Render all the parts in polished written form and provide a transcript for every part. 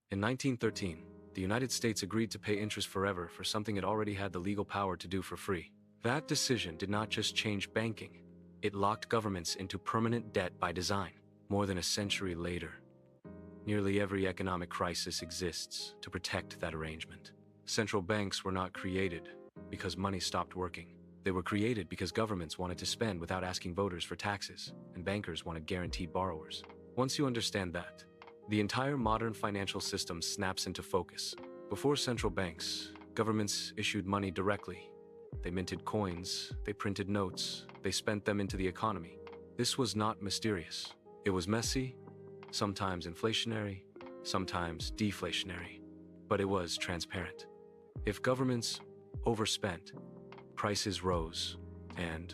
In 1913, the United States agreed to pay interest forever for something it already had the legal power to do for free. That decision did not just change banking, it locked governments into permanent debt by design. More than a century later, nearly every economic crisis exists to protect that arrangement. Central banks were not created because money stopped working. They were created because governments wanted to spend without asking voters for taxes, and bankers wanted guaranteed borrowers. Once you understand that, the entire modern financial system snaps into focus. Before central banks, governments issued money directly. They minted coins, they printed notes, they spent them into the economy. This was not mysterious. It was messy, sometimes inflationary, sometimes deflationary, but it was transparent. If governments overspent, prices rose, and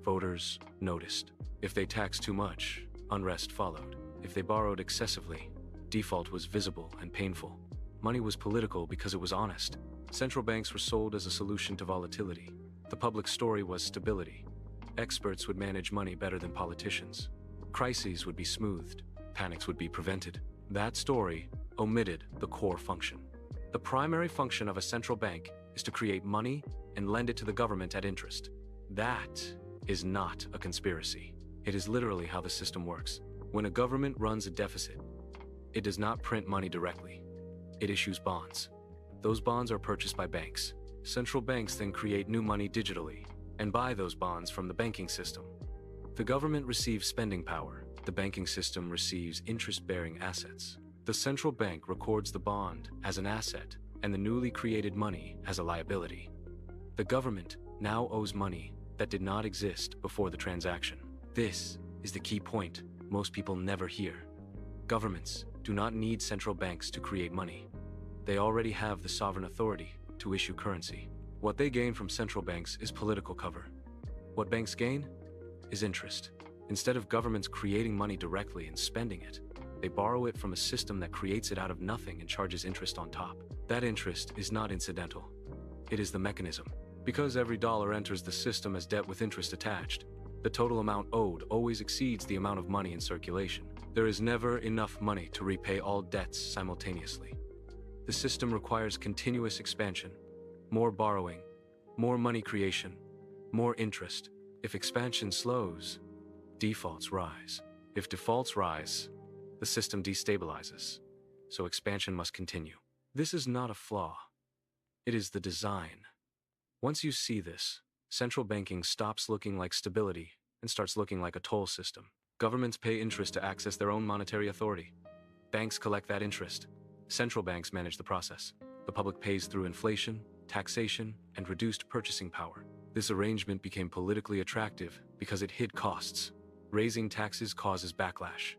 voters noticed. If they taxed too much, unrest followed. If they borrowed excessively, default was visible and painful. Money was political because it was honest. Central banks were sold as a solution to volatility. The public story was stability. Experts would manage money better than politicians. Crises would be smoothed. Panics would be prevented. That story omitted the core function. The primary function of a central bank is to create money and lend it to the government at interest. That is not a conspiracy. It is literally how the system works. When a government runs a deficit, it does not print money directly. It issues bonds. Those bonds are purchased by banks. Central banks then create new money digitally and buy those bonds from the banking system. The government receives spending power. The banking system receives interest-bearing assets. The central bank records the bond as an asset and the newly created money as a liability. The government now owes money that did not exist before the transaction. This is the key point most people never hear. Governments do not need central banks to create money. They already have the sovereign authority to issue currency. What they gain from central banks is political cover. What banks gain is interest. Instead of governments creating money directly and spending it, they borrow it from a system that creates it out of nothing and charges interest on top. That interest is not incidental. It is the mechanism. Because every dollar enters the system as debt with interest attached, the total amount owed always exceeds the amount of money in circulation. There is never enough money to repay all debts simultaneously. The system requires continuous expansion, more borrowing, more money creation, more interest. If expansion slows, defaults rise. If defaults rise, the system destabilizes. So expansion must continue. This is not a flaw. It is the design. Once you see this, central banking stops looking like stability and starts looking like a toll system. Governments pay interest to access their own monetary authority. Banks collect that interest. Central banks manage the process. The public pays through inflation, taxation, and reduced purchasing power. This arrangement became politically attractive because it hid costs. Raising taxes causes backlash.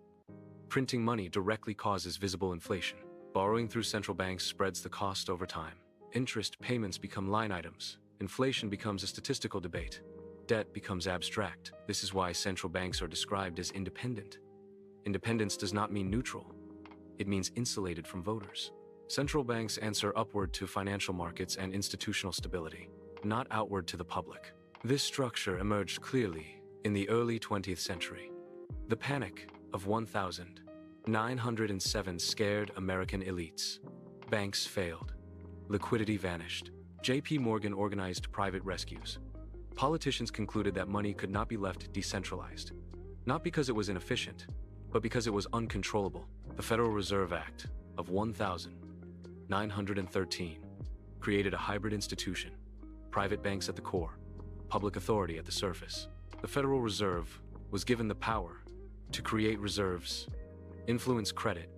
Printing money directly causes visible inflation. Borrowing through central banks spreads the cost over time. Interest payments become line items. Inflation becomes a statistical debate. Debt becomes abstract. This is why central banks are described as independent. Independence does not mean neutral. It means insulated from voters. Central banks answer upward to financial markets and institutional stability, not outward to the public. This structure emerged clearly in the early 20th century. The Panic of 1907 scared American elites. Banks failed. Liquidity vanished. J.P. Morgan organized private rescues. Politicians concluded that money could not be left decentralized, not because it was inefficient, but because it was uncontrollable. The Federal Reserve Act of 1913 created a hybrid institution, private banks at the core, public authority at the surface. The Federal Reserve was given the power to create reserves, influence credit,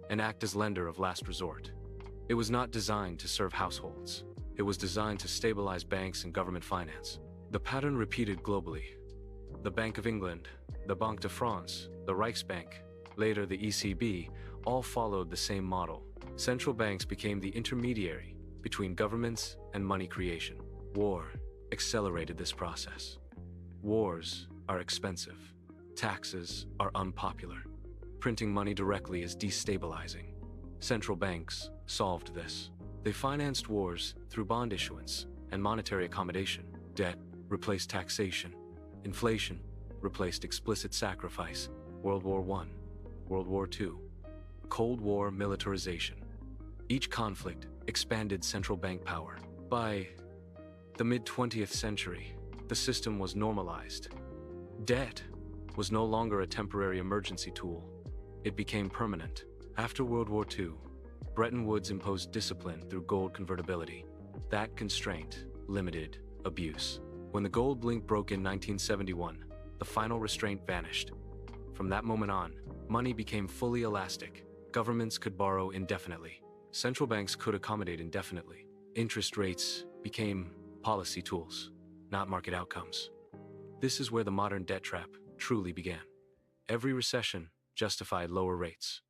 and act as lender of last resort. It was not designed to serve households. It was designed to stabilize banks and government finance. The pattern repeated globally. The Bank of England, the Banque de France, the Reichsbank, later the ECB, all followed the same model. Central banks became the intermediary between governments and money creation. War accelerated this process. Wars are expensive. Taxes are unpopular. Printing money directly is destabilizing. Central banks solved this. They financed wars through bond issuance and monetary accommodation. Debt replaced taxation. Inflation replaced explicit sacrifice. World War I, World War II, Cold War militarization. Each conflict expanded central bank power. By the mid-20th century, the system was normalized. Debt was no longer a temporary emergency tool. It became permanent. After World War II, Bretton Woods imposed discipline through gold convertibility. That constraint limited abuse. When the gold link broke in 1971, the final restraint vanished. From that moment on, money became fully elastic. Governments could borrow indefinitely. Central banks could accommodate indefinitely. Interest rates became policy tools, not market outcomes. This is where the modern debt trap truly began. Every recession justified lower rates.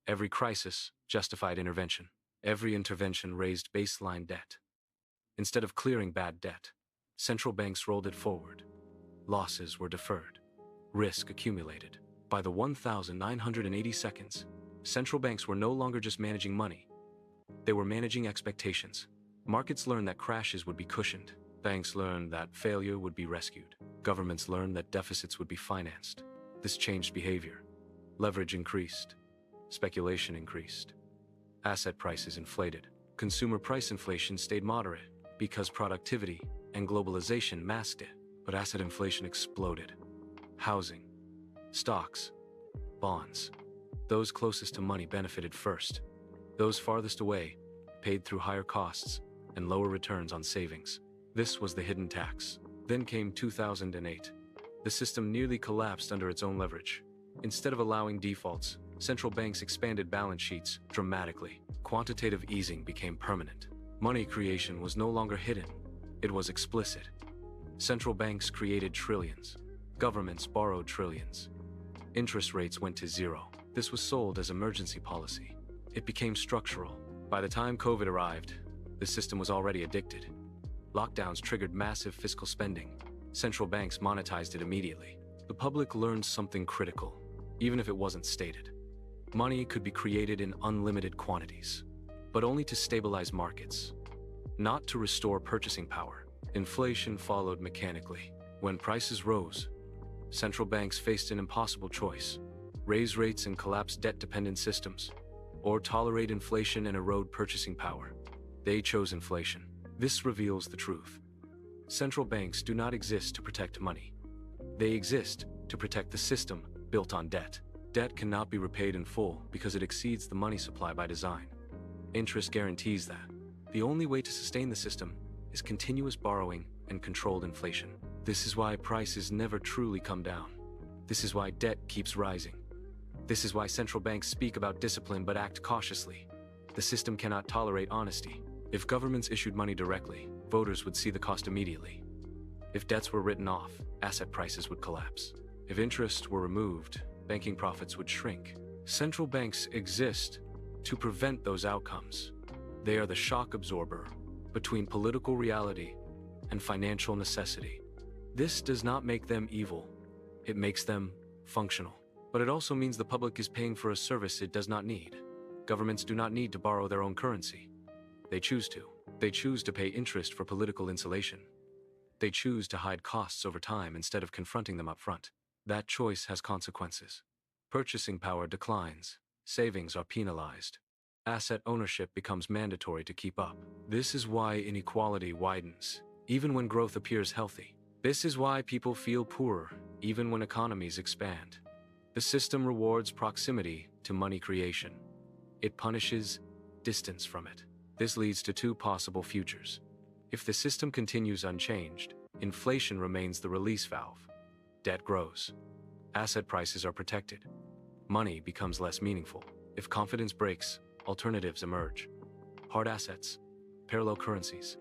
Every crisis justified intervention. Every intervention raised baseline debt. Instead of clearing bad debt, central banks rolled it forward. Losses were deferred. Risk accumulated. By the 1980 seconds, central banks were no longer just managing money. They were managing expectations. Markets learned that crashes would be cushioned. Banks learned that failure would be rescued. Governments learned that deficits would be financed. This changed behavior. Leverage increased. Speculation increased. Asset prices inflated. Consumer price inflation stayed moderate because productivity and globalization masked it. But asset inflation exploded. Housing, stocks, bonds. Those closest to money benefited first. Those farthest away paid through higher costs and lower returns on savings. This was the hidden tax. Then came 2008. The system nearly collapsed under its own leverage. Instead of allowing defaults, central banks expanded balance sheets dramatically. Quantitative easing became permanent. Money creation was no longer hidden. It was explicit. Central banks created trillions. Governments borrowed trillions. Interest rates went to zero. This was sold as emergency policy. It became structural. By the time COVID arrived, the system was already addicted. Lockdowns triggered massive fiscal spending. Central banks monetized it immediately. The public learned something critical, even if it wasn't stated. Money could be created in unlimited quantities, but only to stabilize markets, not to restore purchasing power. Inflation followed mechanically. When prices rose, central banks faced an impossible choice: raise rates and collapse debt-dependent systems, or tolerate inflation and erode purchasing power. They chose inflation. This reveals the truth. Central banks do not exist to protect money. They exist to protect the system built on debt. Debt cannot be repaid in full because it exceeds the money supply by design. Interest guarantees that. The only way to sustain the system is continuous borrowing and controlled inflation. This is why prices never truly come down. This is why debt keeps rising. This is why central banks speak about discipline but act cautiously. The system cannot tolerate honesty. If governments issued money directly, voters would see the cost immediately. If debts were written off, asset prices would collapse. If interest were removed, banking profits would shrink. Central banks exist to prevent those outcomes. They are the shock absorber between political reality and financial necessity. This does not make them evil. It makes them functional. But it also means the public is paying for a service it does not need. Governments do not need to borrow their own currency. They choose to. They choose to pay interest for political insulation. They choose to hide costs over time instead of confronting them up front. That choice has consequences. Purchasing power declines. Savings are penalized. Asset ownership becomes mandatory to keep up. This is why inequality widens, even when growth appears healthy. This is why people feel poorer, even when economies expand. The system rewards proximity to money creation. It punishes distance from it. This leads to two possible futures. If the system continues unchanged, inflation remains the release valve. Debt grows. Asset prices are protected. Money becomes less meaningful. If confidence breaks, alternatives emerge. Hard assets, parallel currencies,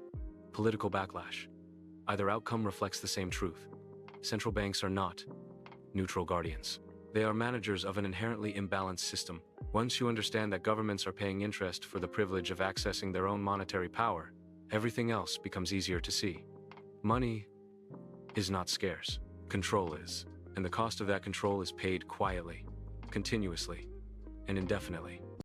political backlash. Either outcome reflects the same truth. Central banks are not neutral guardians. They are managers of an inherently imbalanced system. Once you understand that governments are paying interest for the privilege of accessing their own monetary power, everything else becomes easier to see. Money is not scarce. Control is. And the cost of that control is paid quietly, continuously, and indefinitely.